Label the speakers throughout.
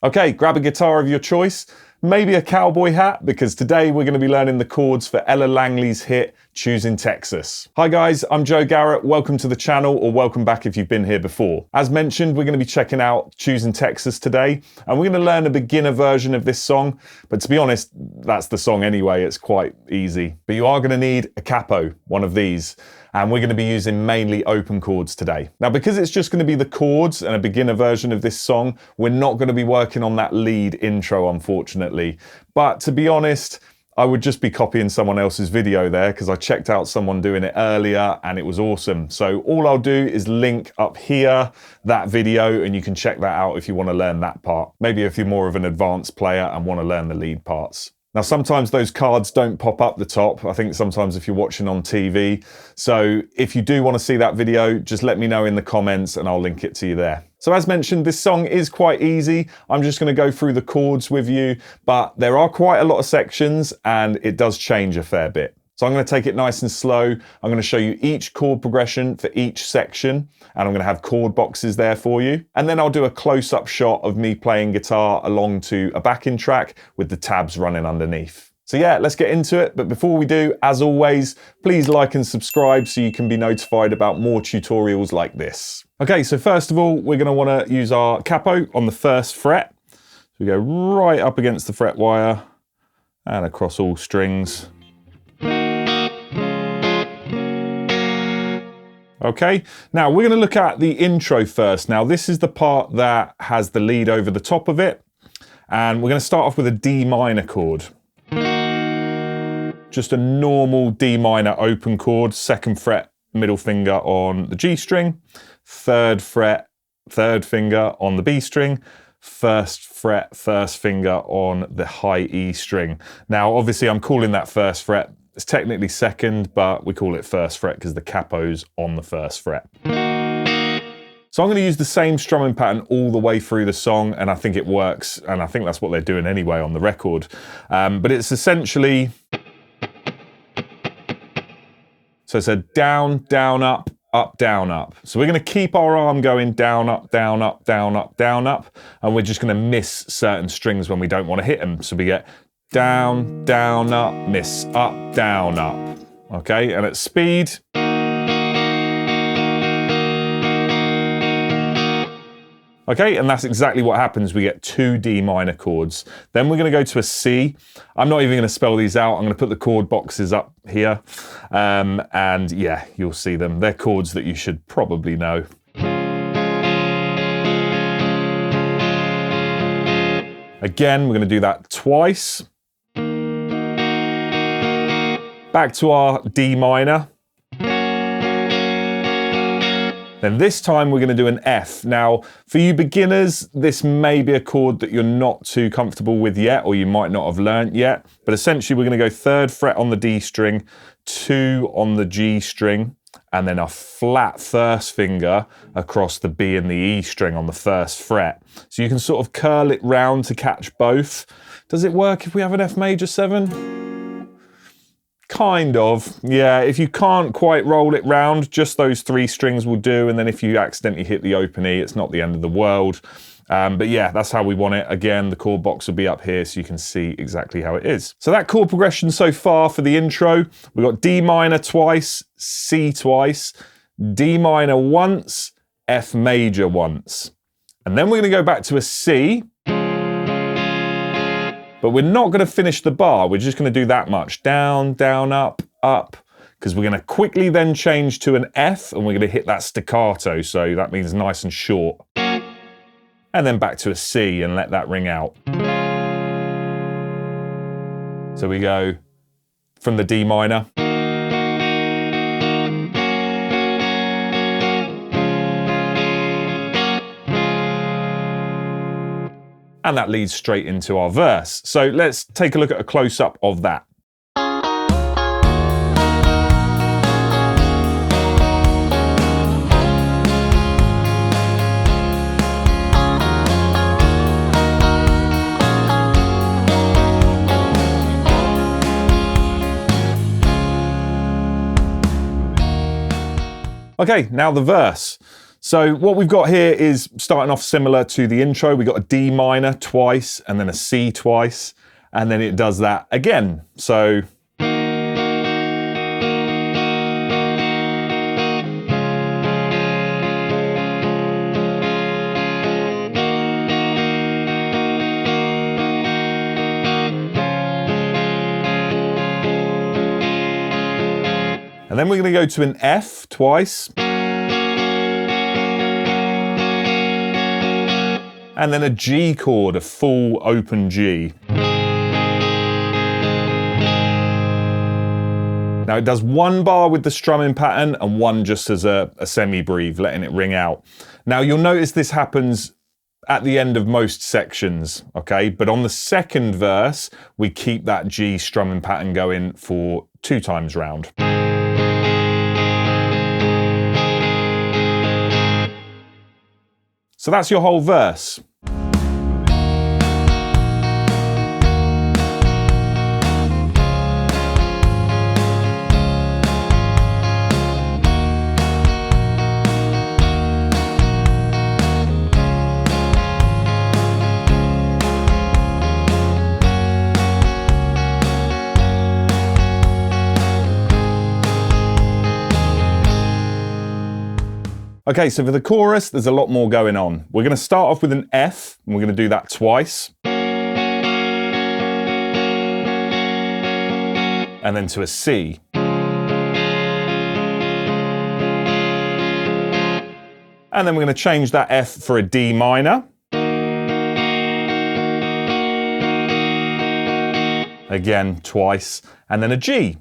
Speaker 1: Okay, grab a guitar of your choice, maybe a cowboy hat, because today we're going to be learning the chords for Ella Langley's hit, Choosin, Texas. Hi guys, I'm Joe Garrett. Welcome to the channel, or welcome back if you've been here before. As mentioned, we're going to be checking out Choosin, Texas today, and we're going to learn a beginner version of this song. But to be honest, that's the song anyway. It's quite easy. But you are going to need a capo, one of these. And we're going to be using mainly open chords today. Now, because it's just going to be the chords and a beginner version of this song, we're not going to be working on that lead intro, unfortunately. But to be honest, I would just be copying someone else's video there because I checked out someone doing it earlier and it was awesome. So all I'll do is link up here that video and you can check that out if you want to learn that part. Maybe if you're more of an advanced player and want to learn the lead parts. Now, sometimes those cards don't pop up the top. I think sometimes if you're watching on TV. So if you do want to see that video, just let me know in the comments and I'll link it to you there. So as mentioned, this song is quite easy. I'm just going to go through the chords with you, but there are quite a lot of sections and it does change a fair bit. So I'm going to take it nice and slow. I'm going to show you each chord progression for each section, and I'm going to have chord boxes there for you. And then I'll do a close-up shot of me playing guitar along to a backing track with the tabs running underneath. So yeah, let's get into it. But before we do, as always, please like and subscribe so you can be notified about more tutorials like this. Okay, so first of all, we're going to want to use our capo on the first fret. So we go right up against the fret wire and across all strings. Okay, now we're going to look at the intro first. Now this is the part that has the lead over the top of it. And we're going to start off with a D minor chord. Just a normal D minor open chord, second fret, middle finger on the G string, third fret, third finger on the B string, first fret, first finger on the high E string. Now obviously I'm calling that first fret. It's technically second, but we call it first fret because the capo's on the first fret. So I'm going to use the same strumming pattern all the way through the song, and I think it works, and I think that's what they're doing anyway on the record. But it's essentially... So it's a down, down, up, up, down, up. So we're going to keep our arm going down, up, down, up, down, up, down, up, and we're just going to miss certain strings when we don't want to hit them. So we get down, down, up, miss, up, down, up. Okay, and at speed. Okay, and that's exactly what happens. We get two D minor chords. Then we're going to go to a C. I'm not even going to spell these out. I'm going to put the chord boxes up here. And yeah, you'll see them. They're chords that you should probably know. Again, we're going to do that twice. Back to our D minor. Then this time we're going to do an F. Now, for you beginners, this may be a chord that you're not too comfortable with yet, or you might not have learnt yet. But essentially we're going to go third fret on the D string, 2 on the G string, and then a flat first finger across the B and the E string on the first fret. So you can sort of curl it round to catch both. Does it work if we have an F major 7? Kind of, yeah. If you can't quite roll it round, just those 3 strings will do. And then if you accidentally hit the open E, it's not the end of the world. But yeah, that's how we want it. Again, the chord box will be up here so you can see exactly how it is. So that chord progression so far for the intro, we've got D minor twice, C twice, D minor once, F major once. And then we're going to go back to a C. But we're not going to finish the bar. We're just going to do that much. Down, down, up, up. Because we're going to quickly then change to an F and we're going to hit that staccato. So that means nice and short. And then back to a C and let that ring out. So we go from the D minor. And that leads straight into our verse. So let's take a look at a close-up of that. Okay, now the verse. So what we've got here is starting off similar to the intro. We've got a D minor twice and then a C twice, and then it does that again. So and then we're going to go to an F twice. And then a G chord, a full open G. Now it does one bar with the strumming pattern and one just as a semi-breathe, letting it ring out. Now you'll notice this happens at the end of most sections, okay? But on the second verse, we keep that G strumming pattern going for 2 times round. So that's your whole verse. Okay, so for the chorus, there's a lot more going on. We're going to start off with an F, and we're going to do that twice. And then to a C. And then we're going to change that F for a D minor. Again, twice. And then a G.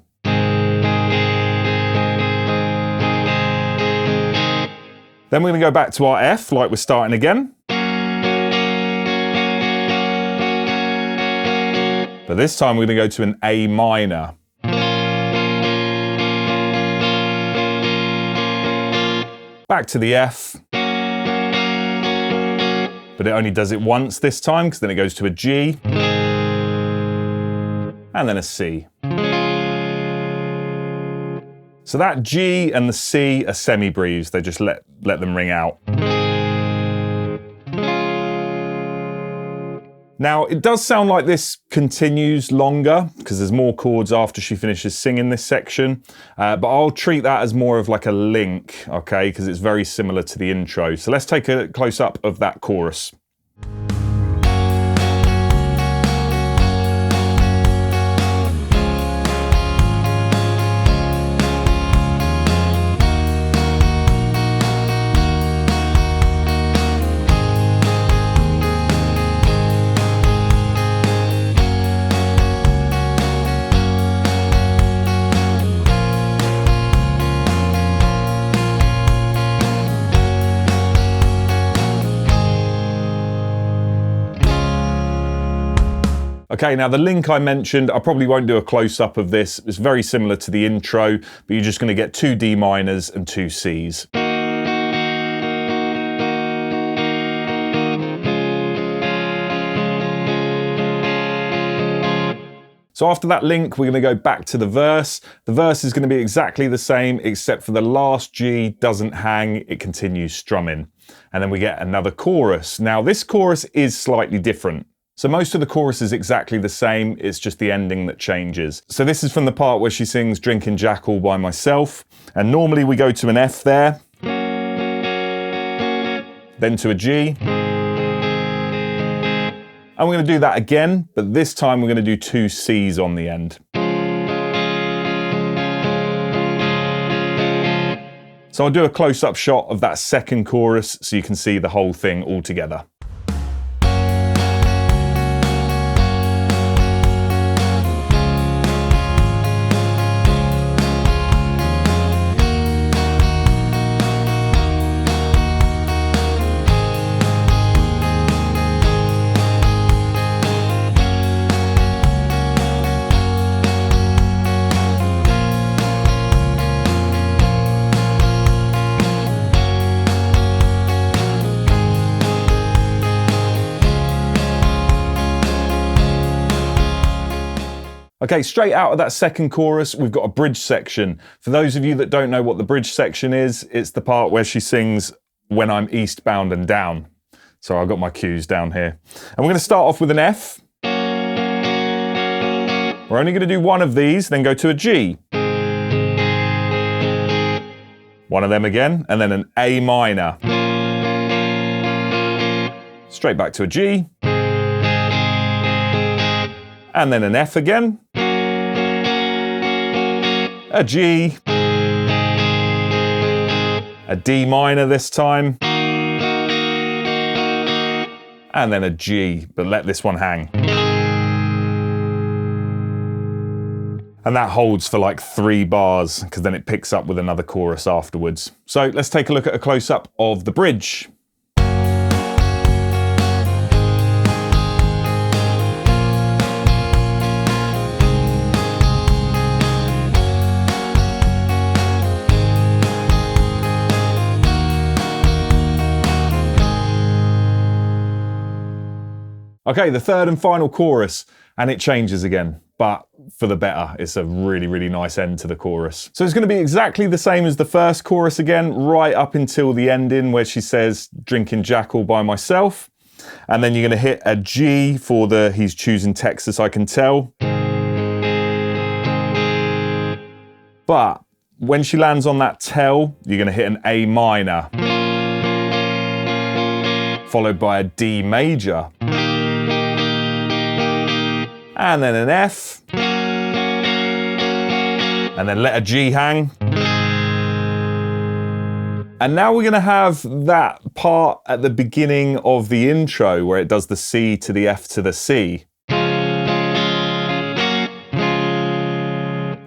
Speaker 1: Then we're going to go back to our F, like we're starting again. But this time we're going to go to an A minor. Back to the F. But it only does it once this time, because then it goes to a G. And then a C. So that G and the C are semi-breathes. They just let them ring out. Now, it does sound like this continues longer because there's more chords after she finishes singing this section. But I'll treat that as more of like a link, okay? Because it's very similar to the intro. So let's take a close-up of that chorus. Okay, now the link I mentioned, I probably won't do a close-up of this. It's very similar to the intro, but you're just going to get 2 D minors and 2 Cs. So after that link, we're going to go back to the verse. The verse is going to be exactly the same, except for the last G doesn't hang, it continues strumming. And then we get another chorus. Now this chorus is slightly different. So most of the chorus is exactly the same, it's just the ending that changes. So this is from the part where she sings Drinking Jack All By Myself, and normally we go to an F there, then to a G, and we're going to do that again, but this time we're going to do 2 Cs on the end. So I'll do a close-up shot of that second chorus so you can see the whole thing all together. Okay, straight out of that second chorus, we've got a bridge section. For those of you that don't know what the bridge section is, it's the part where she sings when I'm eastbound and down. So I've got my cues down here. And we're going to start off with an F. We're only going to do one of these, then go to a G. One of them again, and then an A minor. Straight back to a G. And then an F again. A G. A D minor this time. And then a G, but let this one hang. And that holds for like 3 bars, because then it picks up with another chorus afterwards. So let's take a look at a close-up of the bridge. Okay, the third and final chorus, and it changes again, but for the better. It's a really, really nice end to the chorus. So it's going to be exactly the same as the first chorus again, right up until the ending where she says, drinking Jack all by myself. And then you're going to hit a G for the he's choosing Texas, I can tell. But when she lands on that tell, you're going to hit an A minor, followed by a D major. And then an F, and then let a G hang. And now we're going to have that part at the beginning of the intro where it does the C to the F to the C.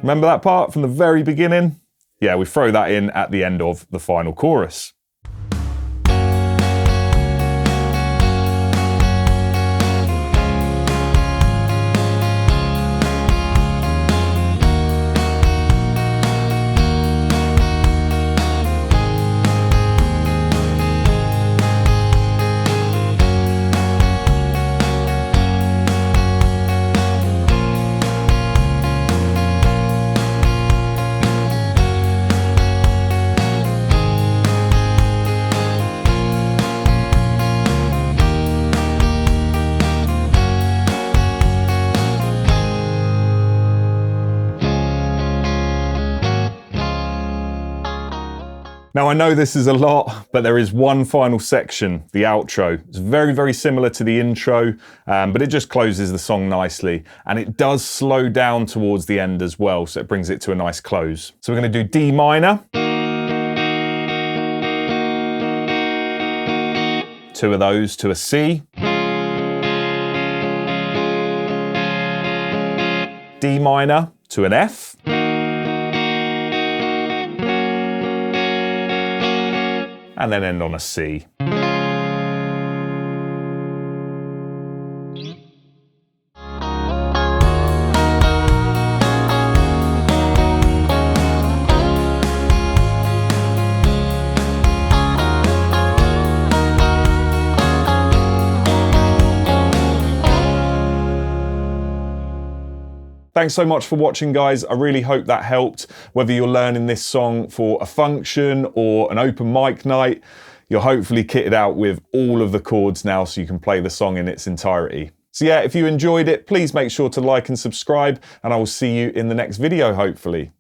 Speaker 1: Remember that part from the very beginning? Yeah, we throw that in at the end of the final chorus. Now I know this is a lot, but there is one final section, the outro. It's very, very similar to the intro, but it just closes the song nicely. And it does slow down towards the end as well, so it brings it to a nice close. So we're going to do D minor. 2 of those to a C. D minor to an F. And then end on a C. Thanks so much for watching, guys. I really hope that helped. Whether you're learning this song for a function or an open mic night, you're hopefully kitted out with all of the chords now so you can play the song in its entirety. So yeah, if you enjoyed it, please make sure to like and subscribe, and I will see you in the next video, hopefully.